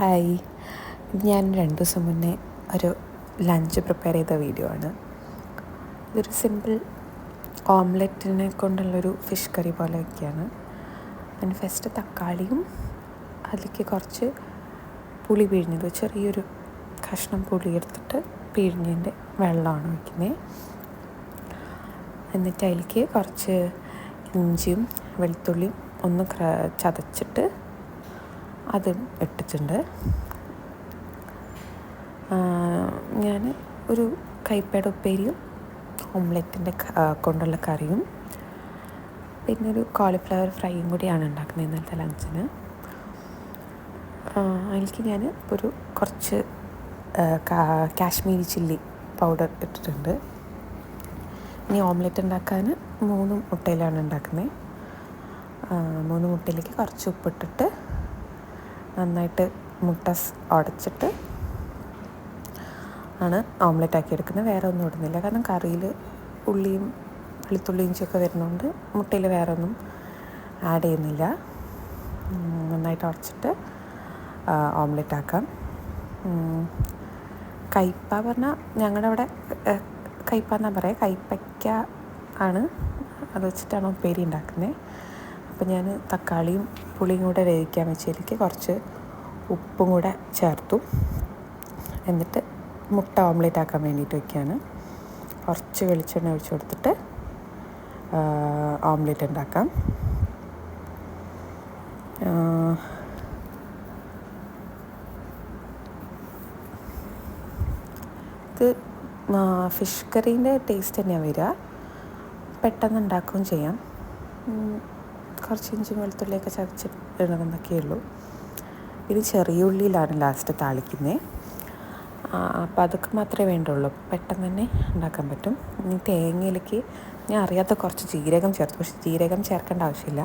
Hi, ഇത് ഞാൻ 2 ദിവസം മുന്നേ ഒരു ലഞ്ച് പ്രിപ്പയർ ചെയ്ത വീഡിയോ ആണ്. ഇതൊരു സിമ്പിൾ ഓംലെറ്റിനെ കൊണ്ടുള്ളൊരു ഫിഷ് കറി പോലെയൊക്കെയാണ്. അതിന് ഫസ്റ്റ് തക്കാളിയും അതിലേക്ക് കുറച്ച് പുളി പിഴിഞ്ഞത്, ചെറിയൊരു കഷ്ണം പുളി എടുത്തിട്ട് പിഴിഞ്ഞതിൻ്റെ വെള്ളമാണ് വയ്ക്കുന്നത്. എന്നിട്ട് അതിലേക്ക് കുറച്ച് ഇഞ്ചിയും വെളുത്തുള്ളിയും ഒന്ന് ചതച്ചിട്ട് അതും ഇട്ടിട്ടുണ്ട്. ഞാൻ ഒരു കൈപ്പയുടെ ഉപ്പേരിയും ഓംലെറ്റിൻ്റെ കൊണ്ടുള്ള കറിയും പിന്നെ ഒരു കോളിഫ്ലവർ ഫ്രൈയും കൂടിയാണ് ഉണ്ടാക്കുന്നത് ഇന്നലത്തെ ലഞ്ചിന്. അതിലേക്ക് ഞാൻ ഒരു കുറച്ച് കാശ്മീരി ചില്ലി പൗഡർ ഇട്ടിട്ടുണ്ട്. ഇനി ഓംലെറ്റ് ഉണ്ടാക്കാൻ 3 മുട്ടയിലാണ് ഉണ്ടാക്കുന്നത്. 3 മുട്ടയിലേക്ക് കുറച്ച് ഉപ്പിട്ടിട്ട് നന്നായിട്ട് മുട്ട ഉടച്ചിട്ട് ആണ് ഓംലെറ്റ് ആക്കി എടുക്കുന്നത്. വേറെ ഒന്നും ഇടുന്നില്ല, കാരണം കറിയിൽ ഉള്ളിയും വെളുത്തുള്ളിയും ഇഞ്ചിയൊക്കെ വരുന്നതുകൊണ്ട് മുട്ടയിൽ വേറെ ഒന്നും ആഡ് ചെയ്യുന്നില്ല. നന്നായിട്ട് ഉടച്ചിട്ട് ഓംലെറ്റ് ആക്കാം. കയ്പ്പ പറഞ്ഞാൽ ഞങ്ങളുടെ അവിടെ കയ്പ്പ എന്നാണ് പറയുക, കയ്പ്പയ്ക്ക ആണ്, അത് വെച്ചിട്ടാണ് ഉപ്പേരി ഉണ്ടാക്കുന്നത്. അപ്പോൾ ഞാൻ തക്കാളിയും പുളിയും കൂടെ വേവിക്കാൻ വെച്ചതിലേക്ക് കുറച്ച് ഉപ്പും കൂടെ ചേർത്തു. എന്നിട്ട് മുട്ട ഓംലെറ്റ് ആക്കാൻ വേണ്ടിയിട്ട് വയ്ക്കുകയാണ്. കുറച്ച് വെളിച്ചെണ്ണ ഒഴിച്ച് കൊടുത്തിട്ട് ഓംലെറ്റ് ഉണ്ടാക്കാം. ഇത് ഫിഷ് കറീൻ്റെ ടേസ്റ്റ് തന്നെയാണ് വരിക. പെട്ടെന്ന് ഉണ്ടാക്കുകയും ചെയ്യാം. കുറച്ച് ഇഞ്ചി വെളുത്തുള്ളിയൊക്കെ ചതച്ചിടണമെന്നൊക്കെ ഉള്ളൂ. ഇത് ചെറിയ ഉള്ളിയിലാണ് ലാസ്റ്റ് താളിക്കുന്നത്. അപ്പോൾ അതൊക്കെ മാത്രമേ വേണ്ടുള്ളൂ, പെട്ടെന്ന് തന്നെ ഉണ്ടാക്കാൻ പറ്റും. ഇനി തേങ്ങയിലേക്ക് ഞാൻ അറിയാത്ത കുറച്ച് ജീരകം ചേർത്തു, പക്ഷേ ജീരകം ചേർക്കേണ്ട ആവശ്യമില്ല.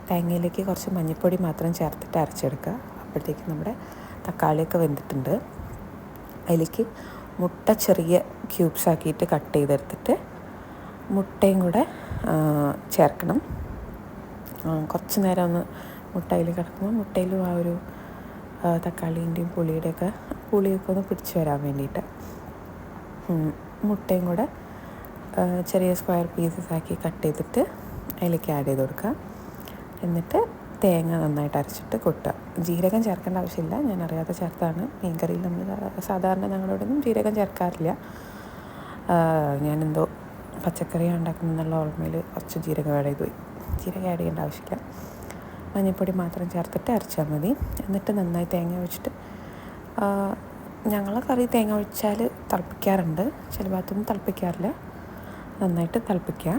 തേങ്ങയിലേക്ക് കുറച്ച് മഞ്ഞൾപ്പൊടി മാത്രം ചേർത്തിട്ട് അരച്ചെടുക്കുക. അപ്പോഴത്തേക്ക് നമ്മുടെ തക്കാളിയൊക്കെ വെന്തിട്ടുണ്ട്. അതിലേക്ക് മുട്ട ചെറിയ ക്യൂബ്സ് ആക്കിയിട്ട് കട്ട് ചെയ്തെടുത്തിട്ട് മുട്ടയും കൂടെ ചേർക്കണം. കുറച്ച് നേരം ഒന്ന് മുട്ടയിൽ കിടക്കുമ്പോൾ മുട്ടയിലും ആ ഒരു തക്കാളീൻ്റെയും പുളിയൊക്കെ ഒന്ന് പിടിച്ച് വരാൻ വേണ്ടിയിട്ട് മുട്ടയും കൂടെ ചെറിയ സ്ക്വയർ പീസസ് ആക്കി കട്ട് ചെയ്തിട്ട് അതിലേക്ക് ആഡ് ചെയ്ത് കൊടുക്കുക. എന്നിട്ട് തേങ്ങ നന്നായിട്ട് അരച്ചിട്ട് കൊട്ടുക. ജീരകം ചേർക്കേണ്ട ആവശ്യമില്ല, ഞാൻ അറിയാതെ ചേർത്താണ്. മീൻ കറിയിൽ നമ്മൾ സാധാരണ ഞങ്ങളോടൊന്നും ജീരകം ചേർക്കാറില്ല. ഞാനെന്തോ പച്ചക്കറി ഉണ്ടാക്കുന്നുള്ള ഓർമ്മയിൽ കുറച്ച് ജീരകം ആഡ് ചെയ്ത് പോയി. ജീരകം ആഡ് ചെയ്യേണ്ട ആവശ്യമില്ല, മഞ്ഞൾപ്പൊടി മാത്രം ചേർത്തിട്ട് അരച്ചാൽ മതി. എന്നിട്ട് നന്നായി തേങ്ങ ഒഴിച്ചിട്ട്, ഞങ്ങളെ കറി തേങ്ങ ഒഴിച്ചാൽ തിളപ്പിക്കാറുണ്ട്, ചില ഭാഗത്തൊന്നും തിളപ്പിക്കാറില്ല. നന്നായിട്ട് തിളപ്പിക്കുക.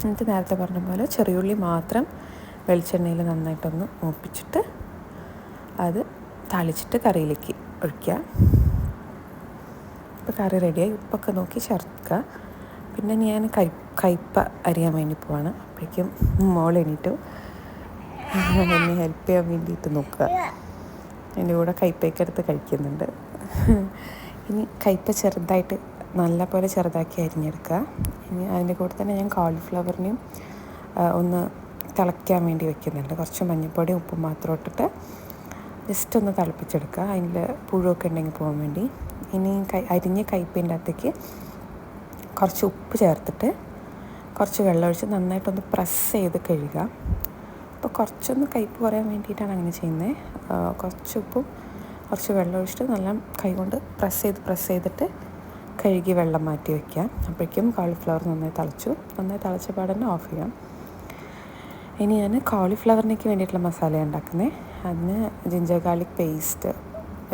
എന്നിട്ട് നേരത്തെ പറഞ്ഞ പോലെ ചെറിയുള്ളി മാത്രം വെളിച്ചെണ്ണയിൽ നന്നായിട്ടൊന്ന് മൂപ്പിച്ചിട്ട് അത് താളിച്ചിട്ട് കറിയിലേക്ക് ഒഴിക്കുക. ഇപ്പോൾ കറി റെഡിയായി. ഉപ്പൊക്കെ നോക്കി ചേർക്കുക. പിന്നെ ഞാൻ കയ്പ്പ അരിയാൻ വേണ്ടി പോവാണ്. അപ്പോഴേക്കും മോൾ എണീറ്റു എന്നെ ഹെൽപ്പ് ചെയ്യാൻ വേണ്ടിയിട്ട് നോക്കുക. എൻ്റെ കൂടെ കയ്പ്പയൊക്കെ എടുത്ത് കഴിക്കുന്നുണ്ട്. ഇനി കയ്പ്പ ചെറുതായിട്ട് നല്ല പോലെ ചെറുതാക്കി അരിഞ്ഞെടുക്കുക. ഇനി അതിൻ്റെ കൂടെ തന്നെ ഞാൻ കോളിഫ്ലവറിനെയും ഒന്ന് തിളയ്ക്കാൻ വേണ്ടി വെക്കുന്നുണ്ട്. കുറച്ച് മഞ്ഞൾപ്പൊടിയും ഉപ്പും മാത്രം ഇട്ടിട്ട് ജസ്റ്റ് ഒന്ന് തിളപ്പിച്ചെടുക്കുക, അതിൽ പുഴുവൊക്കെ ഉണ്ടെങ്കിൽ പോകാൻ വേണ്ടി. ഇനി അരിഞ്ഞ കയ്പ്പിൻ്റെ അകത്തേക്ക് കുറച്ച് ഉപ്പ് ചേർത്തിട്ട് കുറച്ച് വെള്ളം ഒഴിച്ച് നന്നായിട്ടൊന്ന് പ്രസ് ചെയ്ത് കഴുകുക. അപ്പോൾ കുറച്ചൊന്ന് കയ്പ്പ് കുറയാൻ വേണ്ടിയിട്ടാണ് അങ്ങനെ ചെയ്യുന്നത്. കുറച്ച് ഉപ്പും കുറച്ച് വെള്ളം ഒഴിച്ചിട്ട് നല്ല കൈകൊണ്ട് പ്രസ് ചെയ്തിട്ട് കഴുകി വെള്ളം മാറ്റി വയ്ക്കുക. അപ്പോഴേക്കും കോളിഫ്ലവർ നന്നായി തിളച്ച പാടന്നെ ഓഫ് ചെയ്യാം. ഇനി ഞാൻ കോളിഫ്ലവറിനേക്ക് വേണ്ടിയിട്ടുള്ള മസാല ഉണ്ടാക്കുന്നത്. അതിന് ജിഞ്ചർ ഗാർലിക് പേസ്റ്റ്,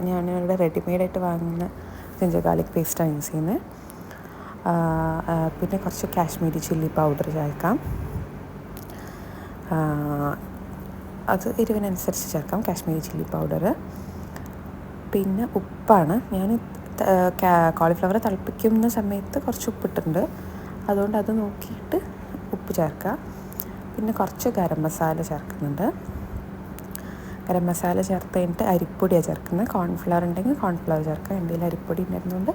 ഞാനിവിടെ റെഡിമെയ്ഡായിട്ട് വാങ്ങുന്ന ജിഞ്ചർ ഗാർലിക് പേസ്റ്റാണ് യൂസ് ചെയ്യുന്നത്. പിന്നെ കുറച്ച് കാശ്മീരി ചില്ലി പൗഡർ ചേർക്കാം. അത് എരിവിനനുസരിച്ച് ചേർക്കാം, കാശ്മീരി ചില്ലി പൗഡർ. പിന്നെ ഉപ്പാണ്. ഞാൻ കോളിഫ്ലവർ തിളപ്പിക്കുന്ന സമയത്ത് കുറച്ച് ഉപ്പിട്ടുണ്ട്, അതുകൊണ്ട് അത് നോക്കിയിട്ട് ഉപ്പ് ചേർക്കുക. പിന്നെ കുറച്ച് ഗരം മസാല ചേർക്കുന്നുണ്ട്. ഗരം മസാല ചേർത്ത് കഴിഞ്ഞിട്ട് അരിപ്പൊടിയാണ് ചേർക്കുന്നത്. കോൺഫ്ലവർ ഉണ്ടെങ്കിൽ കോൺഫ്ലവർ ചേർക്കുക. എൻ്റെ കയ്യിൽ അരിപ്പൊടി ഉണ്ടായിരുന്നുകൊണ്ട്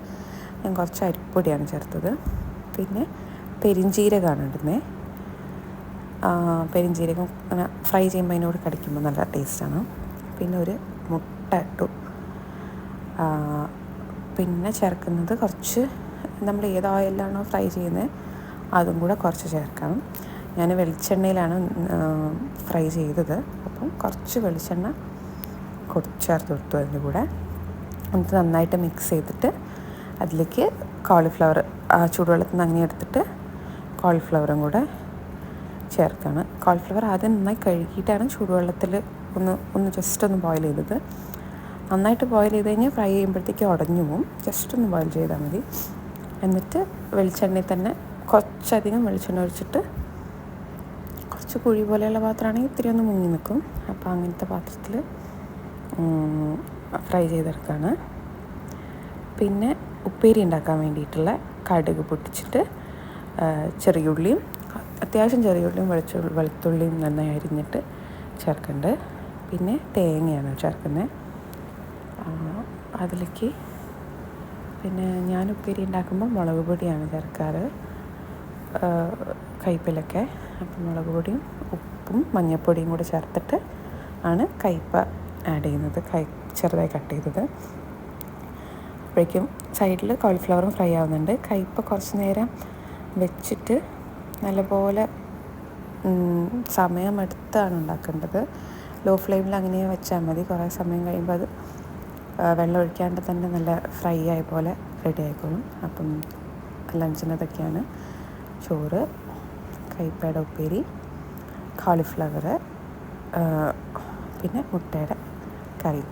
ഞാൻ കുറച്ച് അരിപ്പൊടിയാണ് ചേർത്തത്. പിന്നെ പെരിഞ്ജീരകമാണ് ഇടുന്നത്. പെരിഞ്ജീരകം അങ്ങനെ ഫ്രൈ ചെയ്യുമ്പോൾ അതിനോട് കടിക്കുമ്പോൾ നല്ല ടേസ്റ്റാണ്. പിന്നെ ഒരു മുട്ട ഇട്ടു. പിന്നെ ചേർക്കുന്നത് കുറച്ച് നമ്മൾ ഏത് ഓയിലാണോ ഫ്രൈ ചെയ്യുന്നത് അതും കൂടെ കുറച്ച് ചേർക്കണം. ഞാൻ വെളിച്ചെണ്ണയിലാണ് ഫ്രൈ ചെയ്തത്, അപ്പം കുറച്ച് വെളിച്ചെണ്ണ ചേർത്ത് കൊടുത്തു അതിൻ്റെ കൂടെ. എന്നിട്ട് നന്നായിട്ട് മിക്സ് ചെയ്തിട്ട് അതിലേക്ക് കോളിഫ്ലവർ ചൂടുവെള്ളത്തിൽ നിന്ന് അങ്ങനെ എടുത്തിട്ട് കോളിഫ്ലവറും കൂടെ ചേർക്കണം. കോളിഫ്ലവർ ആദ്യം നന്നായി കഴുകിയിട്ടാണ് ചൂടുവെള്ളത്തിൽ ഒന്ന് ജസ്റ്റ് ഒന്ന് ബോയിൽ ചെയ്തത്. നന്നായിട്ട് ബോയിൽ ചെയ്ത് കഴിഞ്ഞാൽ ഫ്രൈ ചെയ്യുമ്പോഴത്തേക്ക് ഉടഞ്ഞു പോവും. ജസ്റ്റ് ഒന്ന് ബോയിൽ ചെയ്താൽ മതി. എന്നിട്ട് വെളിച്ചെണ്ണയിൽ തന്നെ കുറച്ചധികം വെളിച്ചെണ്ണ ഒഴിച്ചിട്ട്, കുറച്ച് കുഴി പോലെയുള്ള പാത്രമാണെങ്കിൽ ഇത്തിരി ഒന്ന് മുങ്ങി നിൽക്കും, അപ്പോൾ അങ്ങനത്തെ പാത്രത്തിൽ ഫ്രൈ ചെയ്തെടുക്കുകയാണ്. പിന്നെ ഉപ്പേരി ഉണ്ടാക്കാൻ വേണ്ടിയിട്ടുള്ള കടുക് പൊട്ടിച്ചിട്ട് ചെറിയുള്ളിയും, അത്യാവശ്യം ചെറിയുള്ളിയും വെളുത്തുള്ളിയും നന്നായി അരിഞ്ഞിട്ട് ചേർക്കുന്നുണ്ട്. പിന്നെ തേങ്ങയാണ് ചേർക്കുന്നത് അതിലേക്ക്. പിന്നെ ഞാൻ ഉപ്പേരി ഉണ്ടാക്കുമ്പോൾ മുളക് പൊടിയാണ് ചേർക്കാറ് കയ്പ്പിലൊക്കെ. അപ്പം മുളക് പൊടിയും ഉപ്പും മഞ്ഞൾപ്പൊടിയും കൂടി ചേർത്തിട്ട് ആണ് കയ്പ്പ ആഡ് ചെയ്യുന്നത്, ചെറുതായി കട്ട് ചെയ്തത്. അപ്പോഴേക്കും സൈഡിൽ കോളിഫ്ലവറും ഫ്രൈ ആവുന്നുണ്ട്. കയ്പ്പ കുറച്ച് നേരം വെച്ചിട്ട് നല്ലപോലെ സമയമെടുത്താണ് ഉണ്ടാക്കേണ്ടത്. ലോ ഫ്ലെയിമിൽ അങ്ങനെ വെച്ചാൽ മതി. കുറേ സമയം കഴിയുമ്പോൾ അത് വെള്ളം ഒഴിക്കാണ്ട് തന്നെ നല്ല ഫ്രൈ ആയ പോലെ റെഡി ആയിക്കോളും. അപ്പം ലഞ്ചിനതൊക്കെയാണ് ചോറ്, കയ്പ്പയുടെ ഉപ്പേരി, കോളിഫ്ലവർ, പിന്നെ മുട്ടയുടെ കറി.